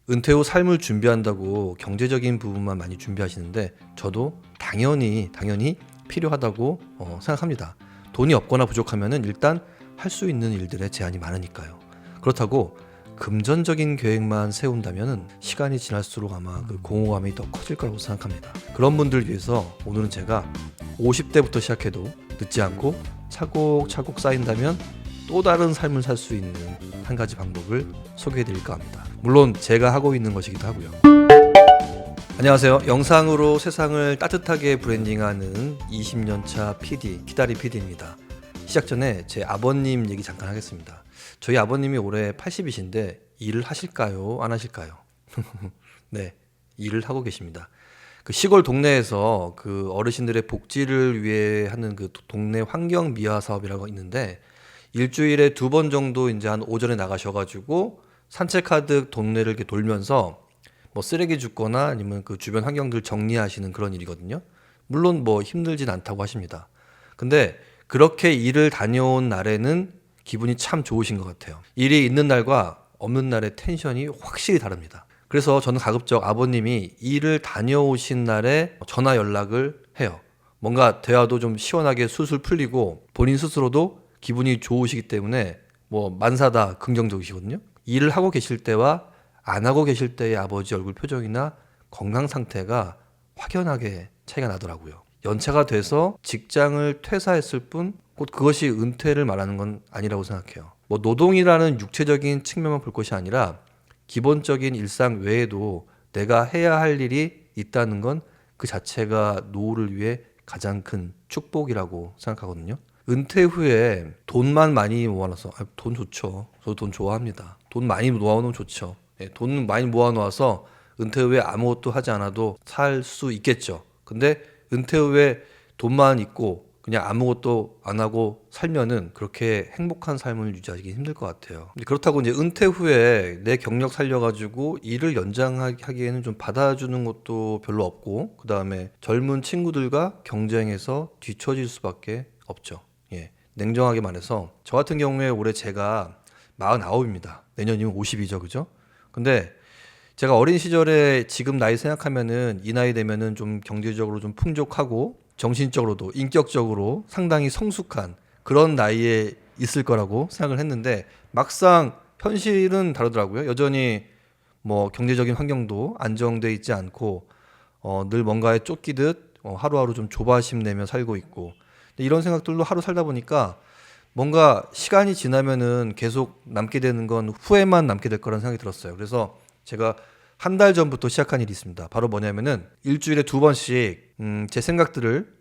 은퇴 후 삶을 준비한다고 경제적인 부분만 많이 준비하시는데 저도 당연히 필요하다고 생각합니다. 돈이 없거나 부족하면은 일단 할 수 있는 일들에 제한이 많으니까요. 그렇다고 금전적인 계획만 세운다면은 시간이 지날수록 아마 그 공허감이 더 커질 거라고 생각합니다. 그런 분들 위해서 오늘은 제가 50대부터 시작해도 늦지 않고 차곡차곡 쌓인다면 또 다른 삶을 살 수 있는 한 가지 방법을 소개해 드릴까 합니다. 물론 제가 하고 있는 것이기도 하고요. 안녕하세요. 영상으로 세상을 따뜻하게 브랜딩하는 20년차 PD, 기다리 PD입니다. 시작 전에 제 아버님 얘기 잠깐 하겠습니다. 저희 아버님이 올해 80이신데 일을 하실까요? 안 하실까요? 네, 일을 하고 계십니다. 그 시골 동네에서 그 어르신들의 복지를 위해 하는 그 동네 환경 미화 사업이라고 있는데 일주일에 2번 정도 이제 한 오전에 나가셔가지고 산책하듯 동네를 이렇게 돌면서 뭐 쓰레기 줍거나 아니면 그 주변 환경들 정리하시는 그런 일이거든요. 물론 뭐 힘들진 않다고 하십니다. 근데 그렇게 일을 다녀온 날에는 기분이 참 좋으신 것 같아요. 일이 있는 날과 없는 날의 텐션이 확실히 다릅니다. 그래서 저는 가급적 아버님이 일을 다녀오신 날에 전화 연락을 해요. 뭔가 대화도 좀 시원하게 술술 풀리고 본인 스스로도 기분이 좋으시기 때문에 뭐 만사다 긍정적이시거든요. 일을 하고 계실 때와 안 하고 계실 때의 아버지 얼굴 표정이나 건강 상태가 확연하게 차이가 나더라고요. 연차가 돼서 직장을 퇴사했을 뿐 곧 그것이 은퇴를 말하는 건 아니라고 생각해요. 뭐 노동이라는 육체적인 측면만 볼 것이 아니라 기본적인 일상 외에도 내가 해야 할 일이 있다는 건 그 자체가 노후를 위해 가장 큰 축복이라고 생각하거든요. 은퇴 후에 돈만 많이 모아놔서 돈 좋죠. 저도 돈 좋아합니다. 돈 많이 모아놓으면 좋죠. 돈 많이 모아놓아서 은퇴 후에 아무것도 하지 않아도 살 수 있겠죠. 근데 은퇴 후에 돈만 있고 그냥 아무것도 안 하고 살면은 그렇게 행복한 삶을 유지하기 힘들 것 같아요. 그렇다고 이제 은퇴 후에 내 경력 살려가지고 일을 연장하기에는 좀 받아주는 것도 별로 없고, 그 다음에 젊은 친구들과 경쟁해서 뒤처질 수밖에 없죠. 예. 냉정하게 말해서 저 같은 경우에 올해 제가 49입니다. 내년이면 50이죠, 그죠? 근데 제가 어린 시절에 지금 나이 생각하면은 이 나이 되면은 좀 경제적으로 좀 풍족하고 정신적으로도 인격적으로 상당히 성숙한 그런 나이에 있을 거라고 생각을 했는데 막상 현실은 다르더라고요. 여전히 뭐 경제적인 환경도 안정돼 있지 않고 늘 뭔가에 쫓기듯 하루하루 좀 조바심 내며 살고 있고 이런 생각들로 하루 살다 보니까 뭔가 시간이 지나면은 계속 남게 되는 건 후회만 남게 될 거라는 생각이 들었어요. 그래서 제가 한 달 전부터 시작한 일이 있습니다. 바로 뭐냐면은 일주일에 2번씩 제 생각들을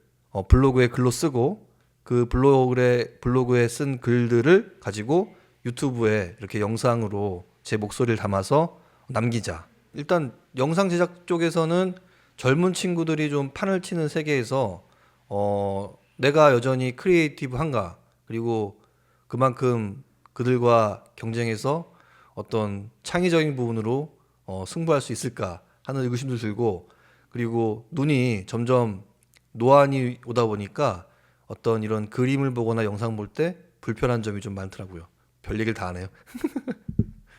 블로그에 글로 쓰고 그 블로그에 쓴 글들을 가지고 유튜브에 이렇게 영상으로 제 목소리를 담아서 남기자. 일단 영상 제작 쪽에서는 젊은 친구들이 좀 판을 치는 세계에서 내가 여전히 크리에이티브한가, 그리고 그만큼 그들과 경쟁해서 어떤 창의적인 부분으로 승부할 수 있을까 하는 의구심도 들고, 그리고 눈이 점점 노안이 오다 보니까 어떤 이런 그림을 보거나 영상 볼 때 불편한 점이 좀 많더라고요. 별 얘기를 다 하네요.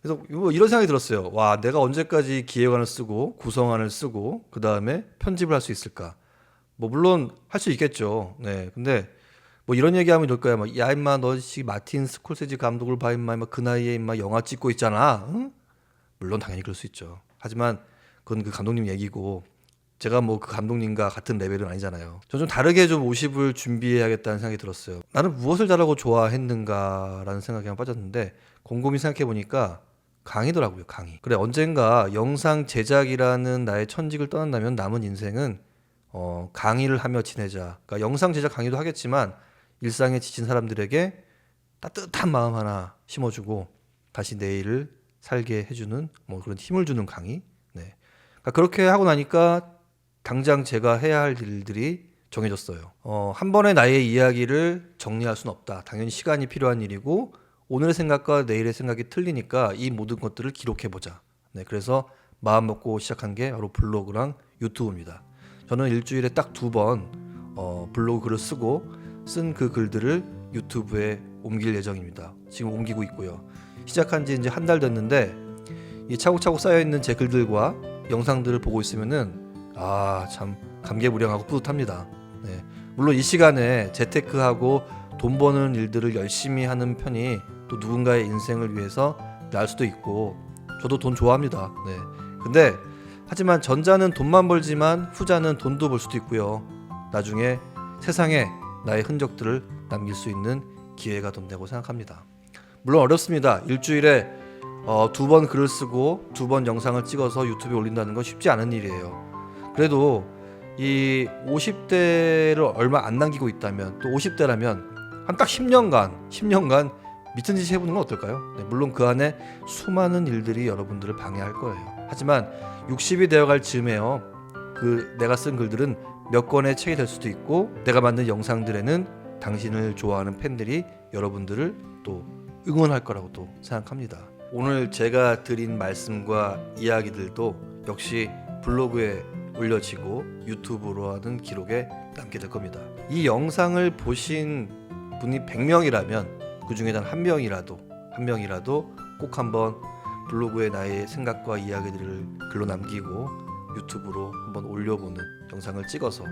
그래서 뭐 이런 생각이 들었어요. 와, 내가 언제까지 기획안을 쓰고 구성안을 쓰고 그 다음에 편집을 할 수 있을까? 뭐 물론 할 수 있겠죠. 네, 근데 뭐 이런 얘기하면 될 거야. 막, 야 임마 너 마틴 스콜세지 감독을 봐 임마, 그 나이에 임마 영화 찍고 있잖아. 응? 물론 당연히 그럴 수 있죠. 하지만 그건 그 감독님 얘기고 제가 뭐 그 감독님과 같은 레벨은 아니잖아요. 저는 좀 다르게 좀 50을 준비해야겠다는 생각이 들었어요. 나는 무엇을 잘하고 좋아했는가라는 생각에 한 빠졌는데 곰곰이 생각해 보니까 강의더라고요, 강의. 그래, 언젠가 영상 제작이라는 나의 천직을 떠난다면 남은 인생은 강의를 하며 지내자. 그러니까 영상 제작 강의도 하겠지만 일상에 지친 사람들에게 따뜻한 마음 하나 심어주고 다시 내일을 살게 해주는 뭐 그런 힘을 주는 강의. 네. 그러니까 그렇게 하고 나니까 당장 제가 해야 할 일들이 정해졌어요. 한 번에 나의 이야기를 정리할 수는 없다. 당연히 시간이 필요한 일이고 오늘의 생각과 내일의 생각이 틀리니까 이 모든 것들을 기록해보자. 네, 그래서 마음 먹고 시작한 게 바로 블로그랑 유튜브입니다. 저는 일주일에 딱 2번 블로그 글을 쓰고 쓴 그 글들을 유튜브에 옮길 예정입니다. 지금 옮기고 있고요. 시작한 지 이제 한 달 됐는데 이 차곡차곡 쌓여 있는 제 글들과 영상들을 보고 있으면은 참 감개무량하고 뿌듯합니다. 네. 물론 이 시간에 재테크하고 돈 버는 일들을 열심히 하는 편이 또 누군가의 인생을 위해서 날 수도 있고, 저도 돈 좋아합니다. 네. 근데 하지만 전자는 돈만 벌지만 후자는 돈도 벌 수도 있고요. 나중에 세상에 나의 흔적들을 남길 수 있는 기회가 된다고 생각합니다. 물론 어렵습니다. 일주일에 2번 글을 쓰고 2번 영상을 찍어서 유튜브에 올린다는 건 쉽지 않은 일이에요. 그래도 이 50대를 얼마 안 남기고 있다면, 또 50대라면 한 딱 10년간 미친 짓 해보는 건 어떨까요? 네, 물론 그 안에 수많은 일들이 여러분들을 방해할 거예요. 하지만 60이 되어갈 즈음에요, 내가 쓴 글들은 몇 권의 책이 될 수도 있고, 내가 만든 영상들에는 당신을 좋아하는 팬들이 여러분들을 또 응원할 거라고 또 생각합니다. 오늘 제가 드린 말씀과 이야기들도 역시 블로그에 올려지고 유튜브로 하는 기록에 남게 될 겁니다. 이 영상을 보신 분이 100명이라면 그 중에 단 한 명이라도 꼭 한번 블로그에 나의 생각과 이야기들을 글로 남기고 유튜브로 한번 올려보는 영상을 찍어서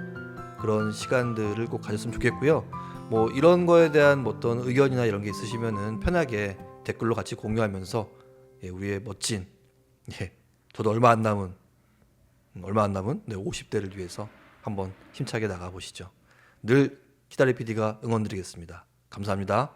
그런 시간들을 꼭 가졌으면 좋겠고요. 뭐 이런 거에 대한 어떤 의견이나 이런 게 있으시면은 편하게 댓글로 같이 공유하면서 우리의 멋진, 저도 얼마 안 남은 50대를 위해서 한번 힘차게 나가 보시죠. 늘 키다리 PD가 응원드리겠습니다. 감사합니다.